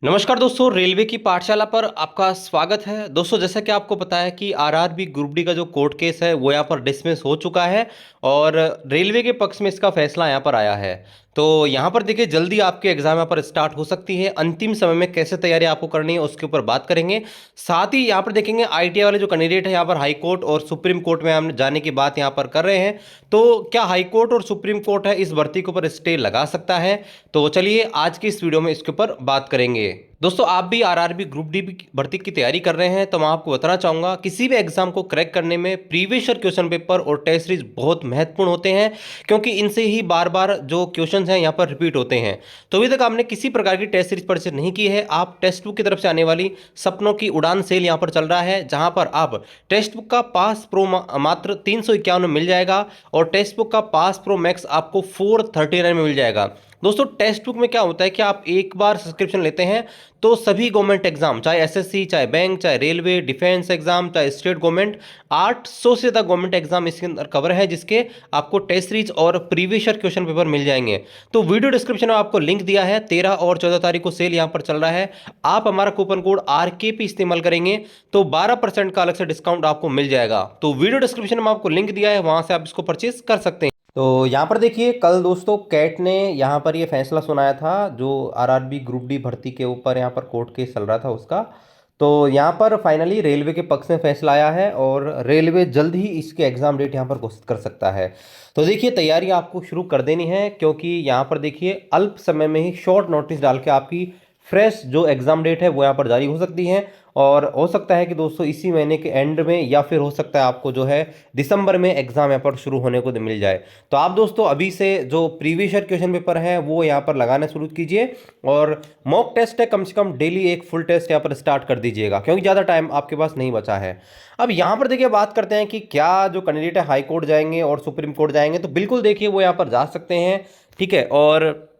नमस्कार दोस्तों, रेलवे की पाठशाला पर आपका स्वागत है। दोस्तों, जैसा कि आपको पता है कि आरआरबी ग्रुप डी का जो कोर्ट केस है वो यहाँ पर डिसमिस हो चुका है और रेलवे के पक्ष में इसका फैसला यहाँ पर आया है। तो यहाँ पर देखिए, जल्दी आपके एग्जाम यहाँ पर स्टार्ट हो सकती है। अंतिम समय में कैसे तैयारी आपको करनी है उसके ऊपर बात करेंगे। साथ ही यहाँ पर देखेंगे आईटीआई वाले जो कैंडिडेट है यहाँ पर हाई कोर्ट और सुप्रीम कोर्ट में हम जाने की बात यहाँ पर कर रहे हैं। तो क्या हाई कोर्ट और सुप्रीम कोर्ट है इस भर्ती के ऊपर स्टे लगा सकता है? तो चलिए आज की इस वीडियो में इसके ऊपर बात करेंगे। दोस्तों, आप भी आरआरबी ग्रुप डी भर्ती की तैयारी कर रहे हैं तो मैं आपको बताना चाहूंगा, किसी भी एग्जाम को क्रैक करने में प्रीवियस ईयर क्वेश्चन पेपर और टेस्ट सीरीज बहुत महत्वपूर्ण होते हैं, क्योंकि इनसे ही बार बार जो क्वेश्चंस हैं यहाँ पर रिपीट होते हैं। तो अभी तक आपने किसी प्रकार की टेस्ट सीरीज परचेज नहीं की है, आप टेक्स्ट बुक की तरफ से आने वाली सपनों की उड़ान सेल यहाँ पर चल रहा है, जहां पर आप टेक्स्ट बुक का पास प्रो मात्र 351 में मिल जाएगा और टेक्स्ट बुक का पास प्रो मैक्स आपको 439 में मिल जाएगा। दोस्तों, टेक्स्ट बुक में क्या होता है कि आप एक बार सब्सक्रिप्शन लेते हैं तो सभी गवर्नमेंट एग्जाम, चाहे एसएससी, चाहे बैंक, चाहे रेलवे, डिफेंस एग्जाम, चाहे स्टेट गवर्नमेंट, 800 से ज़्यादा गवर्नमेंट एग्जाम इसके अंदर कवर है, जिसके आपको टेस्ट सीरीज और प्रीवियस ईयर क्वेश्चन पेपर मिल जाएंगे। तो वीडियो डिस्क्रिप्शन में आपको लिंक दिया है। 13 और 14 तारीख को सेल यहाँ पर चल रहा है। आप हमारा कूपन कोड RKP इस्तेमाल करेंगे तो 12% का अलग से डिस्काउंट आपको मिल जाएगा। तो वीडियो डिस्क्रिप्शन में आपको लिंक दिया है, वहां से आप इसको परचेज कर सकते हैं। तो यहाँ पर देखिए, कल दोस्तों कैट ने यहाँ पर ये फैसला सुनाया था जो आरआरबी ग्रुप डी भर्ती के ऊपर यहाँ पर कोर्ट केस चल रहा था उसका। तो यहाँ पर फाइनली रेलवे के पक्ष में फैसला आया है और रेलवे जल्द ही इसके एग्जाम डेट यहाँ पर घोषित कर सकता है। तो देखिए, तैयारी आपको शुरू कर देनी है, क्योंकि यहाँ पर देखिए अल्प समय में ही शॉर्ट नोटिस डाल के आपकी फ्रेश जो एग्जाम डेट है वो यहाँ पर जारी हो सकती है। और हो सकता है कि दोस्तों इसी महीने के एंड में, या फिर हो सकता है आपको जो है दिसंबर में एग्जाम यहाँ पर शुरू होने को मिल जाए। तो आप दोस्तों अभी से जो प्रीवियस ईयर क्वेश्चन पेपर है वो यहाँ पर लगाना शुरू कीजिए और मॉक टेस्ट है, कम से कम डेली एक फुल टेस्ट यहाँ पर स्टार्ट कर दीजिएगा, क्योंकि ज़्यादा टाइम आपके पास नहीं बचा है। अब यहाँ पर देखिए बात करते हैं कि क्या जो कैंडिडेट है हाई कोर्ट जाएंगे और सुप्रीम कोर्ट जाएंगे, तो बिल्कुल देखिए वो यहाँ पर जा सकते हैं, ठीक है। और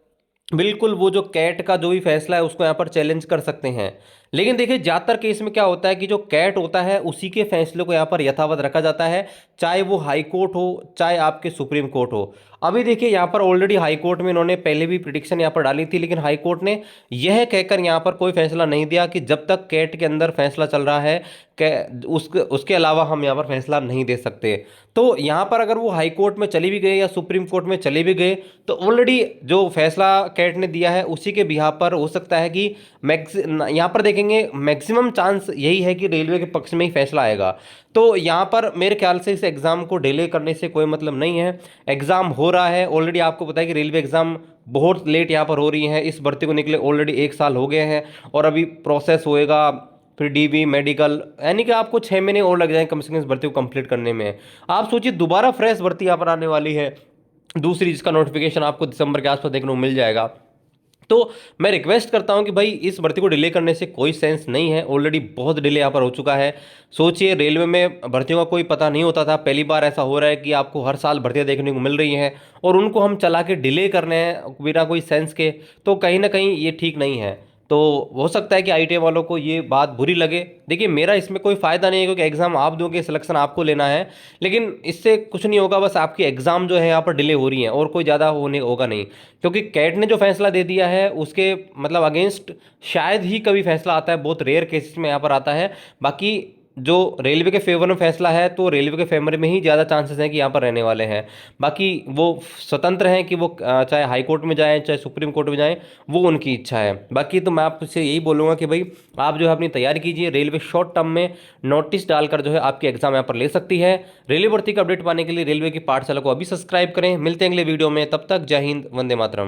बिल्कुल वो जो कैट का जो भी फैसला है उसको यहाँ पर चैलेंज कर सकते हैं। लेकिन देखिए, ज़्यादातर केस में क्या होता है कि जो कैट होता है उसी के फैसले को यहाँ पर यथावत रखा जाता है, चाहे वो हाई कोर्ट हो चाहे आपके सुप्रीम कोर्ट हो। अभी देखिए, यहाँ पर ऑलरेडी हाई कोर्ट में इन्होंने पहले भी प्रिडिक्शन यहाँ पर डाली थी, लेकिन हाई कोर्ट ने यह कहकर यहाँ पर कोई फैसला नहीं दिया कि जब तक कैट के अंदर फैसला चल रहा है उसके अलावा हम यहाँ पर फैसला नहीं दे सकते। तो यहाँ पर अगर वो हाई कोर्ट में चली भी गए या सुप्रीम कोर्ट में चले भी गए, तो ऑलरेडी जो फैसला कैट ने दिया है उसी के बिहार पर हो सकता है कि यहाँ पर देखेंगे मैक्सिमम चांस यही है कि रेलवे के पक्ष में ही फैसला आएगा। तो यहाँ पर मेरे ख्याल से इस एग्ज़ाम को डिले करने से कोई मतलब नहीं है। एग्ज़ाम हो रहा है ऑलरेडी, आपको पता है कि रेलवे एग्ज़ाम बहुत लेट यहाँ पर हो रही है। इस भर्ती को निकले ऑलरेडी 1 साल हो गए हैं और अभी प्रोसेस होएगा, फिर डीबी मेडिकल, यानी कि आपको 6 महीने और लग जाएंगे कम से कम इस भर्ती को कंप्लीट करने में। आप सोचिए, दोबारा फ्रेश भर्ती यहाँ पर आने वाली है दूसरी, जिसका नोटिफिकेशन आपको दिसंबर के आसपास देखने को मिल जाएगा। तो मैं रिक्वेस्ट करता हूं कि भाई इस भर्ती को डिले करने से कोई सेंस नहीं है, ऑलरेडी बहुत डिले यहाँ पर हो चुका है। सोचिए, रेलवे में भर्तियों का कोई पता नहीं होता था, पहली बार ऐसा हो रहा है कि आपको हर साल भर्तियां देखने को मिल रही हैं और उनको हम चला के डिले कर रहे हैं बिना कोई सेंस के। तो कहीं ना कहीं ये ठीक नहीं है। तो हो सकता है कि आईटीआई वालों को ये बात बुरी लगे। देखिए, मेरा इसमें कोई फ़ायदा नहीं है, क्योंकि एग्ज़ाम आप दोगे, सिलेक्शन आपको लेना है, लेकिन इससे कुछ नहीं होगा, बस आपकी एग्ज़ाम जो है यहाँ पर डिले हो रही है और कोई ज़्यादा होने होगा नहीं। क्योंकि कैट ने जो फैसला दे दिया है उसके मतलब अगेंस्ट शायद ही कभी फैसला आता है, बहुत रेयर केसेस में यहाँ पर आता है। बाकी जो रेलवे के फेवर में फैसला है तो रेलवे के फेवर में ही ज़्यादा चांसेस हैं कि यहाँ पर रहने वाले हैं। बाकी वो स्वतंत्र हैं कि वो चाहे हाई कोर्ट में जाएं चाहे सुप्रीम कोर्ट में जाएं, वो उनकी इच्छा है। बाकी तो मैं आपसे यही बोलूँगा कि भाई आप जो है अपनी तैयारी कीजिए। रेलवे शॉर्ट टर्म में नोटिस डालकर जो है आपकी एग्जाम यहाँ पर ले सकती है। रेलवे भर्ती का अपडेट पाने के लिए रेलवे की पाठशाला को अभी सब्सक्राइब करें। मिलते हैं अगले वीडियो में, तब तक जय हिंद, वंदे मातरम।